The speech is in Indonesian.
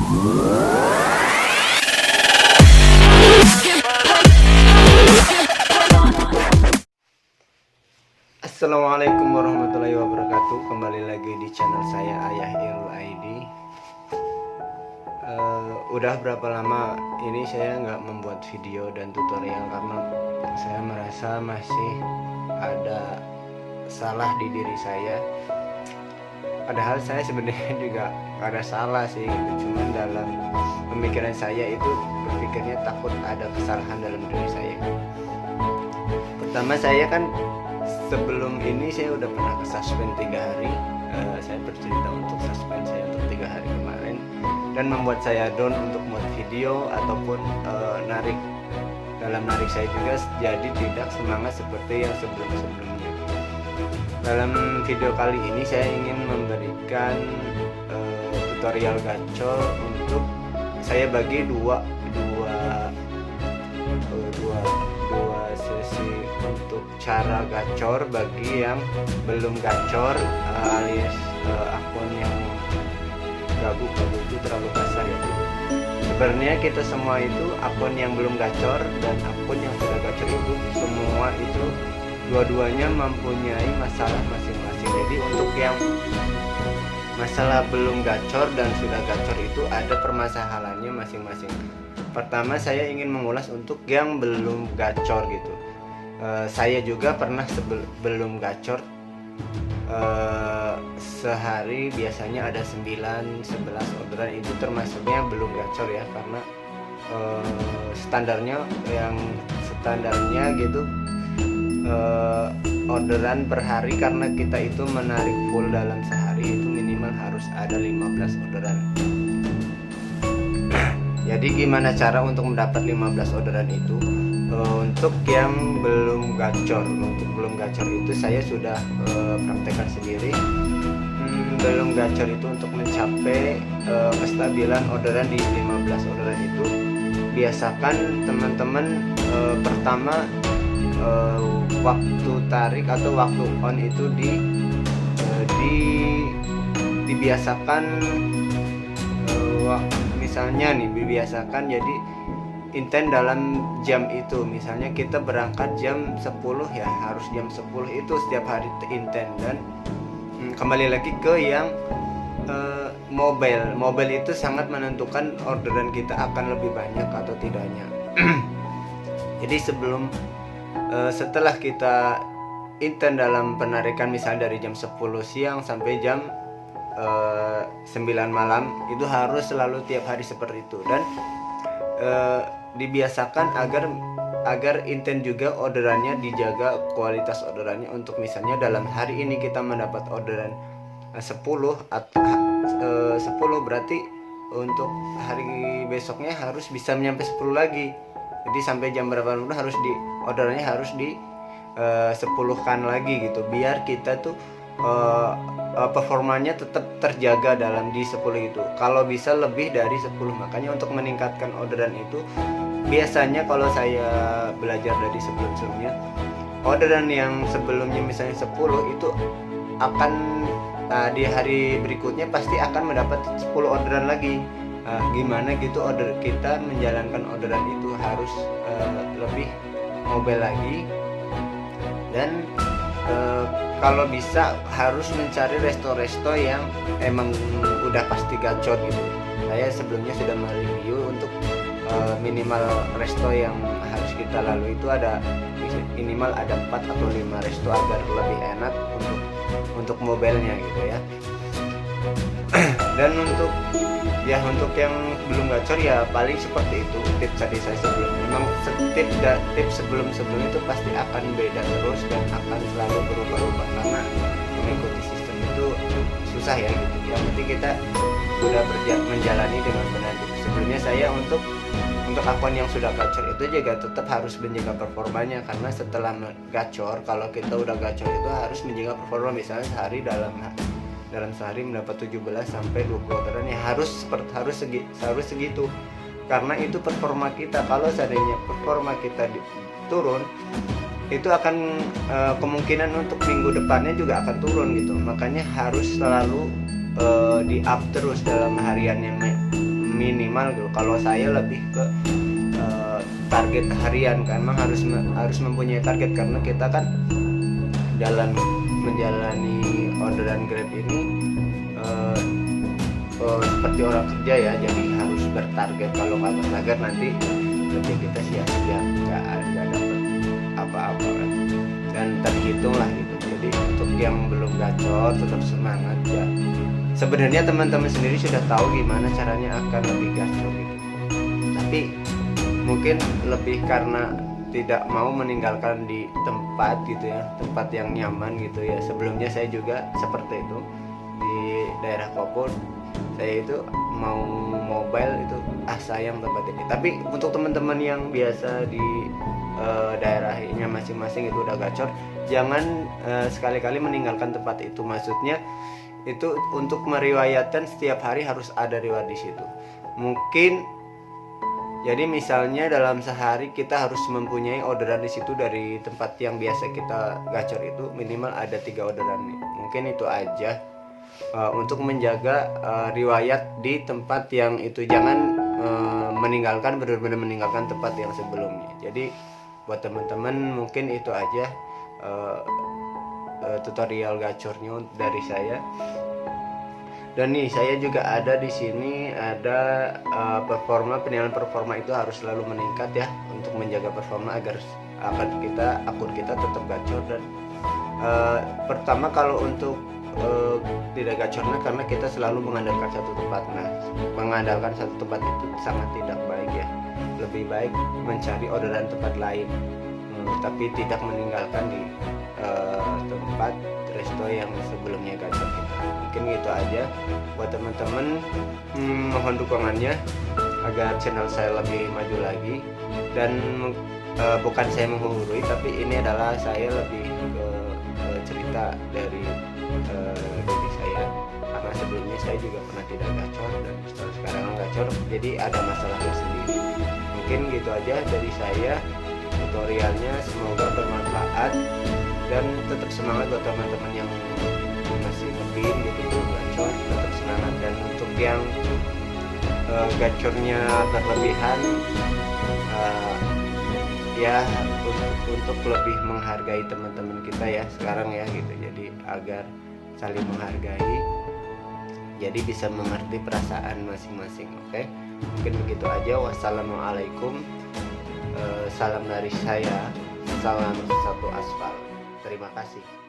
Assalamualaikum warahmatullahi wabarakatuh. Kembali lagi di channel saya, Ayah Irul ID. Udah berapa lama ini saya nggak membuat video dan tutorial karena saya merasa masih ada salah di diri saya. Padahal saya sebenarnya juga nggak ada salah sih gitu. Cuman dalam pemikiran saya itu berpikirnya takut ada kesalahan dalam diri saya. Pertama, saya kan sebelum ini saya udah pernah ke suspend 3 hari. Saya bercerita untuk suspend saya untuk 3 hari kemarin dan membuat saya down untuk buat video ataupun narik. Dalam narik saya juga jadi tidak semangat seperti yang sebelum-sebelumnya. Dalam video kali ini saya ingin memberikan tutorial gacor untuk saya bagi dua sesi untuk cara gacor bagi yang belum gacor alias akun yang gabung itu terlalu kasar ya. Sebenarnya kita semua itu akun yang belum gacor dan akun yang sudah gacor itu semua itu dua-duanya mempunyai masalah masing-masing. Jadi untuk yang masalah belum gacor dan sudah gacor itu ada permasalahannya masing-masing. Pertama, saya ingin mengulas untuk yang belum gacor gitu. Saya juga pernah belum gacor, sehari biasanya ada 9-11 orderan, itu termasuknya belum gacor ya, karena standarnya gitu, orderan per hari, karena kita itu menarik full dalam sehari itu minimal harus ada 15 orderan. Jadi gimana cara untuk mendapat 15 orderan itu? Untuk yang belum gacor, itu saya sudah praktekkan sendiri. Belum gacor itu untuk mencapai kestabilan orderan di 15 orderan itu, biasakan teman-teman pertama waktu tarik atau waktu on itu dibiasakan, misalnya nih dibiasakan jadi intent dalam jam itu. Misalnya kita berangkat jam 10 ya, harus jam 10 itu setiap hari intent. Dan kembali lagi ke yang mobile itu sangat menentukan orderan kita akan lebih banyak atau tidaknya. Jadi setelah kita intent dalam penarikan, misalnya dari jam 10 siang sampai jam 9 malam, itu harus selalu tiap hari seperti itu. Dan dibiasakan agar intent juga orderannya, dijaga kualitas orderannya. Untuk misalnya dalam hari ini kita mendapat orderan 10 berarti untuk hari besoknya harus bisa menyampai 10 lagi. Jadi sampai jam berapa pun orderannya harus di 10-kan lagi gitu, biar kita tuh performanya tetap terjaga dalam di 10 itu. Kalau bisa lebih dari 10. Makanya untuk meningkatkan orderan itu, biasanya kalau saya belajar dari sebelumnya, orderan yang sebelumnya misalnya 10 itu akan di hari berikutnya pasti akan mendapat 10 orderan lagi. Gimana gitu kita menjalankan orderan itu harus lebih mobile lagi. Dan kalau bisa harus mencari resto-resto yang emang udah pasti gacor gitu. Saya sebelumnya sudah mereview untuk minimal resto yang harus kita lalui itu ada minimal ada 4 atau 5 resto agar lebih enak untuk mobilnya gitu ya. Dan untuk yang belum gacor ya paling seperti itu tips tadi saya sebelumnya. Memang tips sebelum-sebelumnya itu pasti akan beda terus dan akan selalu berubah-ubah, karena mengikuti sistem itu susah ya gitu. Yang penting kita udah menjalani dengan benar gitu. Sebelumnya saya untuk akun yang sudah gacor itu juga tetap harus menjaga performanya, karena setelah gacor, kalau kita udah gacor itu harus menjaga performa. Misalnya sehari dalam sehari mendapat 17 sampai 20 orderan ya harus segitu, karena itu performa kita. Kalau seandainya performa kita turun, itu akan kemungkinan untuk minggu depannya juga akan turun gitu. Makanya harus selalu di up terus dalam harian yang minimal gitu. Kalau saya lebih ke target harian kan, memang harus mempunyai target karena kita kan dalam menjalani orderan Grab ini seperti orang kerja ya, jadi harus bertarget. Kalau nggak bertarget nanti kerja kita sia-sia, nggak dapat apa-apa kan, dan terhitung lah gitu. Jadi untuk yang belum gacor tetap semangat ya. Sebenarnya teman-teman sendiri sudah tahu gimana caranya akan lebih gacor gitu, tapi mungkin lebih karena tidak mau meninggalkan di tempat gitu ya, tempat yang nyaman gitu ya. Sebelumnya saya juga seperti itu di daerah Kopur, saya itu mau mobile itu sayang tempat ini. Tapi untuk teman-teman yang biasa di daerahnya masing-masing itu udah gacor, jangan sekali-kali meninggalkan tempat itu. Maksudnya itu untuk meriwayatkan setiap hari harus ada riwayat di situ. Mungkin jadi misalnya dalam sehari kita harus mempunyai orderan di situ dari tempat yang biasa kita gacor itu minimal ada 3 orderan nih. Mungkin itu aja untuk menjaga riwayat di tempat yang itu. Jangan meninggalkan, benar-benar meninggalkan tempat yang sebelumnya. Jadi buat teman-teman mungkin itu aja tutorial gacornya dari saya. Dan nih saya juga ada di sini ada penilaian performa itu harus selalu meningkat ya, untuk menjaga performa agar akun kita tetap gacor. Dan pertama kalau untuk tidak gacornya karena kita selalu mengandalkan satu tempat. Nah, mengandalkan satu tempat itu sangat tidak baik ya. Lebih baik mencari orderan tempat lain, tapi tidak meninggalkan di tempat resto yang sebelumnya gacor kita. Mungkin gitu aja buat teman-teman. Mohon dukungannya agar channel saya lebih maju lagi. Dan bukan saya menghurui, tapi ini adalah saya lebih ke cerita dari diri saya, karena sebelumnya saya juga pernah tidak gacor dan sekarang gacor, jadi ada masalahnya sendiri. Mungkin gitu aja dari saya tutorialnya, semoga bermanfaat dan tetap semangat buat teman-teman yang masih ngebin gitu belum gacor, tetap semangat. Dan untuk yang gacornya berlebihan, ya untuk lebih menghargai teman-teman kita ya sekarang ya gitu. Jadi agar saling menghargai, jadi bisa mengerti perasaan masing-masing. Oke, mungkin begitu aja. Wassalamualaikum, salam dari saya, salam satu aspal. Terima kasih.